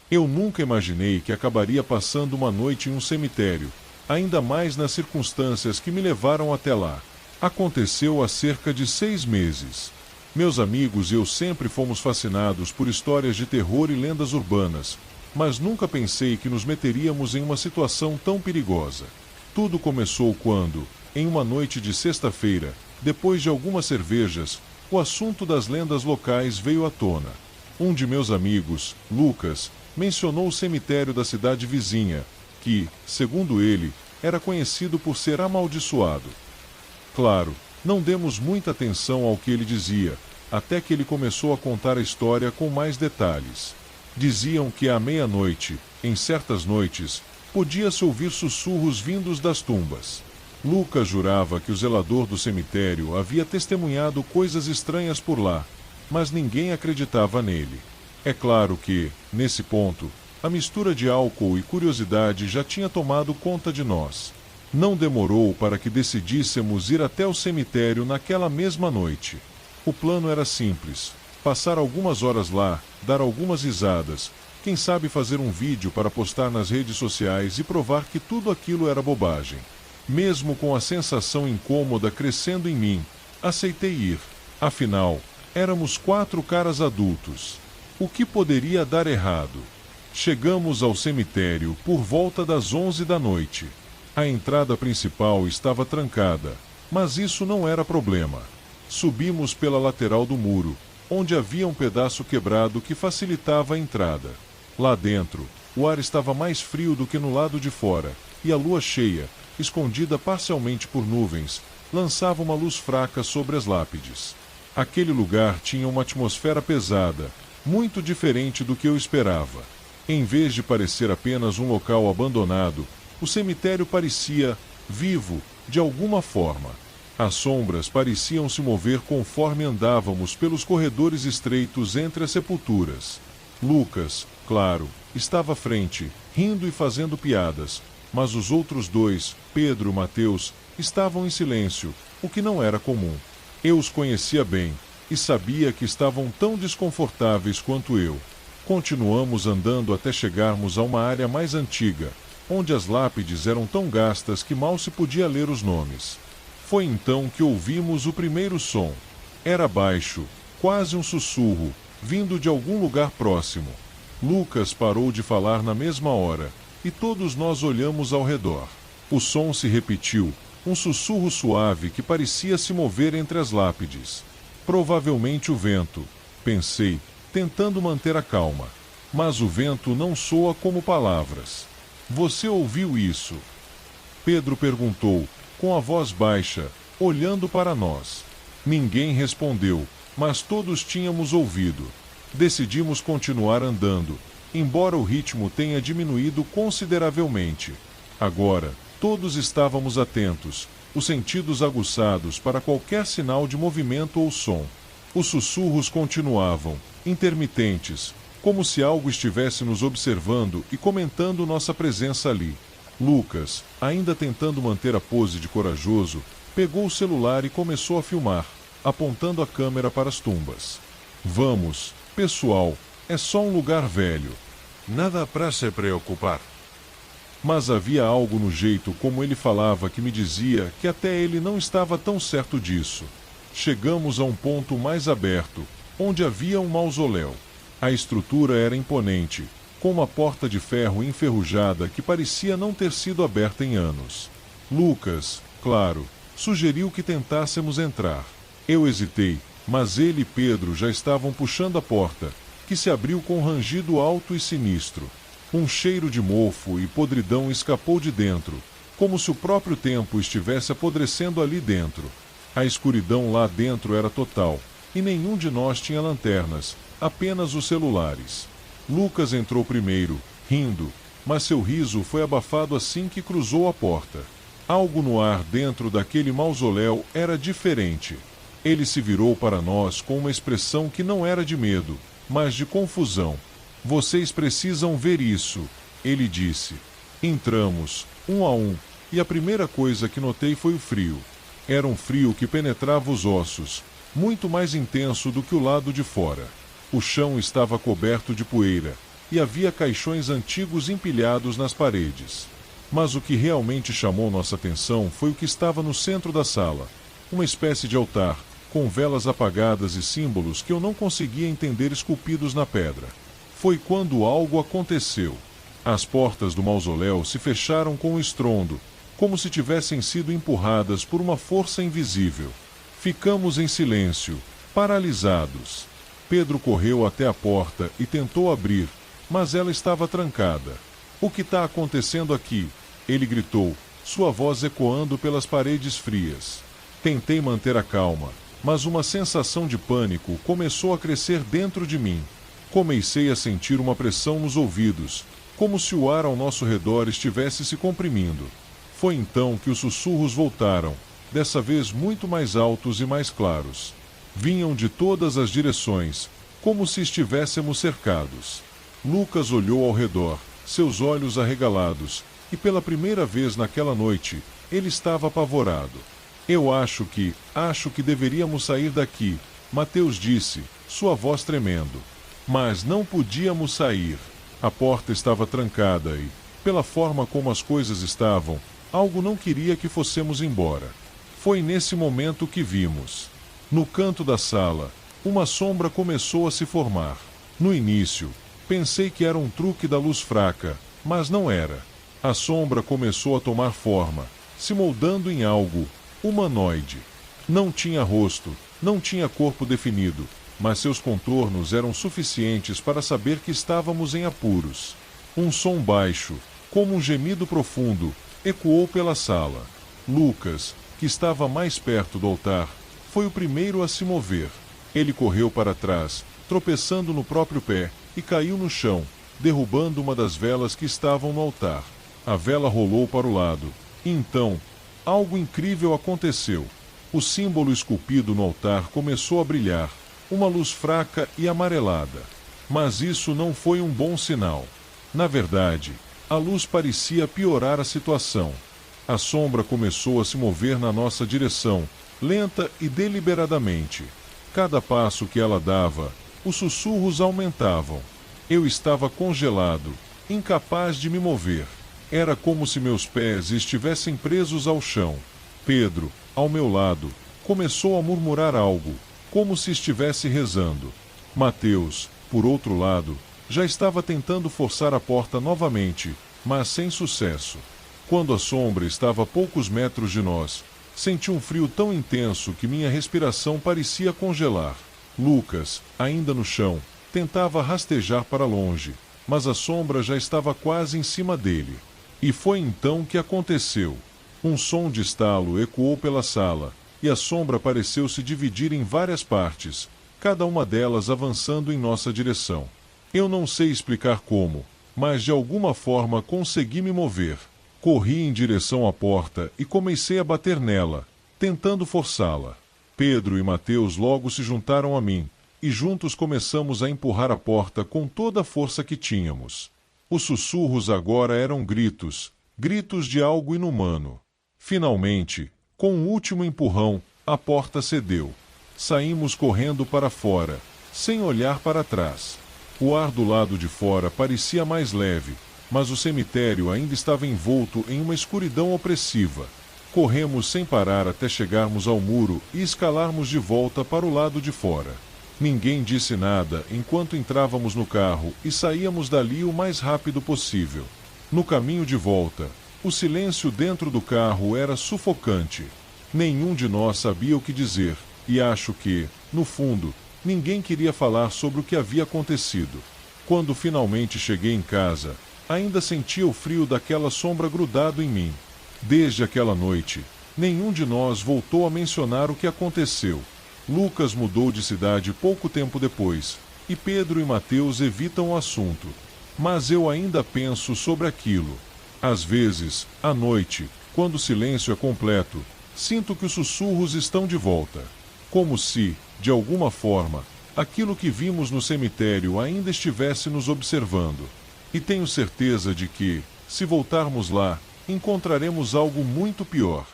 Eu nunca imaginei que acabaria passando uma noite em um cemitério, ainda mais nas circunstâncias que me levaram até lá. Aconteceu há cerca de 6 meses. Meus amigos e eu sempre fomos fascinados por histórias de terror e lendas urbanas, mas nunca pensei que nos meteríamos em uma situação tão perigosa. Tudo começou quando, em uma noite de sexta-feira, depois de algumas cervejas, o assunto das lendas locais veio à tona. Um de meus amigos, Lucas, mencionou o cemitério da cidade vizinha, que, segundo ele, era conhecido por ser amaldiçoado. Claro, não demos muita atenção ao que ele dizia, até que ele começou a contar a história com mais detalhes. Diziam que à meia-noite, em certas noites, podia-se ouvir sussurros vindos das tumbas. Lucas jurava que o zelador do cemitério havia testemunhado coisas estranhas por lá, mas ninguém acreditava nele. É claro que, nesse ponto, a mistura de álcool e curiosidade já tinha tomado conta de nós. Não demorou para que decidíssemos ir até o cemitério naquela mesma noite. O plano era simples: passar algumas horas lá, dar algumas risadas, quem sabe fazer um vídeo para postar nas redes sociais e provar que tudo aquilo era bobagem. Mesmo com a sensação incômoda crescendo em mim, aceitei ir. Afinal, éramos 4 caras adultos. O que poderia dar errado? Chegamos ao cemitério por volta das 11 da noite. A entrada principal estava trancada, mas isso não era problema. Subimos pela lateral do muro, onde havia um pedaço quebrado que facilitava a entrada. Lá dentro, o ar estava mais frio do que no lado de fora, e a lua cheia, escondida parcialmente por nuvens, lançava uma luz fraca sobre as lápides. Aquele lugar tinha uma atmosfera pesada, muito diferente do que eu esperava. Em vez de parecer apenas um local abandonado, o cemitério parecia vivo, de alguma forma. As sombras pareciam se mover conforme andávamos pelos corredores estreitos entre as sepulturas. Lucas, claro, estava à frente, rindo e fazendo piadas, mas os outros 2, Pedro e Mateus, estavam em silêncio, o que não era comum. Eu os conhecia bem, e sabia que estavam tão desconfortáveis quanto eu. Continuamos andando até chegarmos a uma área mais antiga, onde as lápides eram tão gastas que mal se podia ler os nomes. Foi então que ouvimos o primeiro som. Era baixo, quase um sussurro, vindo de algum lugar próximo. Lucas parou de falar na mesma hora, e todos nós olhamos ao redor. O som se repetiu, um sussurro suave que parecia se mover entre as lápides. Provavelmente o vento, pensei, tentando manter a calma. Mas o vento não soa como palavras. Você ouviu isso? Pedro perguntou, com a voz baixa, olhando para nós. Ninguém respondeu, mas todos tínhamos ouvido. Decidimos continuar andando, embora o ritmo tenha diminuído consideravelmente. Agora, todos estávamos atentos, os sentidos aguçados para qualquer sinal de movimento ou som. Os sussurros continuavam, intermitentes, como se algo estivesse nos observando e comentando nossa presença ali. Lucas, ainda tentando manter a pose de corajoso, pegou o celular e começou a filmar, apontando a câmera para as tumbas. Vamos, pessoal, é só um lugar velho. Nada para se preocupar. Mas havia algo no jeito como ele falava que me dizia que até ele não estava tão certo disso. Chegamos a um ponto mais aberto, onde havia um mausoléu. A estrutura era imponente, com uma porta de ferro enferrujada que parecia não ter sido aberta em anos. Lucas, claro, sugeriu que tentássemos entrar. Eu hesitei, mas ele e Pedro já estavam puxando a porta, que se abriu com um rangido alto e sinistro. Um cheiro de mofo e podridão escapou de dentro, como se o próprio tempo estivesse apodrecendo ali dentro. A escuridão lá dentro era total, e nenhum de nós tinha lanternas, apenas os celulares. Lucas entrou primeiro, rindo, mas seu riso foi abafado assim que cruzou a porta. Algo no ar dentro daquele mausoléu era diferente. Ele se virou para nós com uma expressão que não era de medo, mas de confusão. Vocês precisam ver isso, ele disse. Entramos, um a um, e a primeira coisa que notei foi o frio. Era um frio que penetrava os ossos, muito mais intenso do que o lado de fora. O chão estava coberto de poeira, e havia caixões antigos empilhados nas paredes. Mas o que realmente chamou nossa atenção foi o que estava no centro da sala, uma espécie de altar, com velas apagadas e símbolos que eu não conseguia entender esculpidos na pedra. Foi quando algo aconteceu. As portas do mausoléu se fecharam com um estrondo, como se tivessem sido empurradas por uma força invisível. Ficamos em silêncio, paralisados. Pedro correu até a porta e tentou abrir, mas ela estava trancada. "O que está acontecendo aqui?" ele gritou, sua voz ecoando pelas paredes frias. Tentei manter a calma, mas uma sensação de pânico começou a crescer dentro de mim. Comecei a sentir uma pressão nos ouvidos, como se o ar ao nosso redor estivesse se comprimindo. Foi então que os sussurros voltaram, dessa vez muito mais altos e mais claros. Vinham de todas as direções, como se estivéssemos cercados. Lucas olhou ao redor, seus olhos arregalados, e pela primeira vez naquela noite, ele estava apavorado. Acho que deveríamos sair daqui", Mateus disse, sua voz tremendo. Mas não podíamos sair. A porta estava trancada e, pela forma como as coisas estavam, algo não queria que fossemos embora. Foi nesse momento que vimos. No canto da sala, uma sombra começou a se formar. No início, pensei que era um truque da luz fraca, mas não era. A sombra começou a tomar forma, se moldando em algo humanoide. Não tinha rosto, não tinha corpo definido, mas seus contornos eram suficientes para saber que estávamos em apuros. Um som baixo, como um gemido profundo, ecoou pela sala. Lucas, que estava mais perto do altar, foi o primeiro a se mover. Ele correu para trás, tropeçando no próprio pé, e caiu no chão, derrubando uma das velas que estavam no altar. A vela rolou para o lado, e então, algo incrível aconteceu. O símbolo esculpido no altar começou a brilhar, uma luz fraca e amarelada. Mas isso não foi um bom sinal. Na verdade, a luz parecia piorar a situação. A sombra começou a se mover na nossa direção, lenta e deliberadamente. Cada passo que ela dava, os sussurros aumentavam. Eu estava congelado, incapaz de me mover. Era como se meus pés estivessem presos ao chão. Pedro, ao meu lado, começou a murmurar algo, como se estivesse rezando. Mateus, por outro lado, já estava tentando forçar a porta novamente, mas sem sucesso. Quando a sombra estava a poucos metros de nós, senti um frio tão intenso que minha respiração parecia congelar. Lucas, ainda no chão, tentava rastejar para longe, mas a sombra já estava quase em cima dele. E foi então que aconteceu. Um som de estalo ecoou pela sala, e a sombra pareceu se dividir em várias partes, cada uma delas avançando em nossa direção. Eu não sei explicar como, mas de alguma forma consegui me mover. Corri em direção à porta e comecei a bater nela, tentando forçá-la. Pedro e Mateus logo se juntaram a mim, e juntos começamos a empurrar a porta com toda a força que tínhamos. Os sussurros agora eram gritos, gritos de algo inumano. Finalmente, com um último empurrão, a porta cedeu. Saímos correndo para fora, sem olhar para trás. O ar do lado de fora parecia mais leve, mas o cemitério ainda estava envolto em uma escuridão opressiva. Corremos sem parar até chegarmos ao muro e escalarmos de volta para o lado de fora. Ninguém disse nada enquanto entrávamos no carro e saíamos dali o mais rápido possível. No caminho de volta, o silêncio dentro do carro era sufocante. Nenhum de nós sabia o que dizer, e acho que, no fundo, ninguém queria falar sobre o que havia acontecido. Quando finalmente cheguei em casa, ainda sentia o frio daquela sombra grudado em mim. Desde aquela noite, nenhum de nós voltou a mencionar o que aconteceu. Lucas mudou de cidade pouco tempo depois, e Pedro e Mateus evitam o assunto. Mas eu ainda penso sobre aquilo. Às vezes, à noite, quando o silêncio é completo, sinto que os sussurros estão de volta. Como se, de alguma forma, aquilo que vimos no cemitério ainda estivesse nos observando. E tenho certeza de que, se voltarmos lá, encontraremos algo muito pior.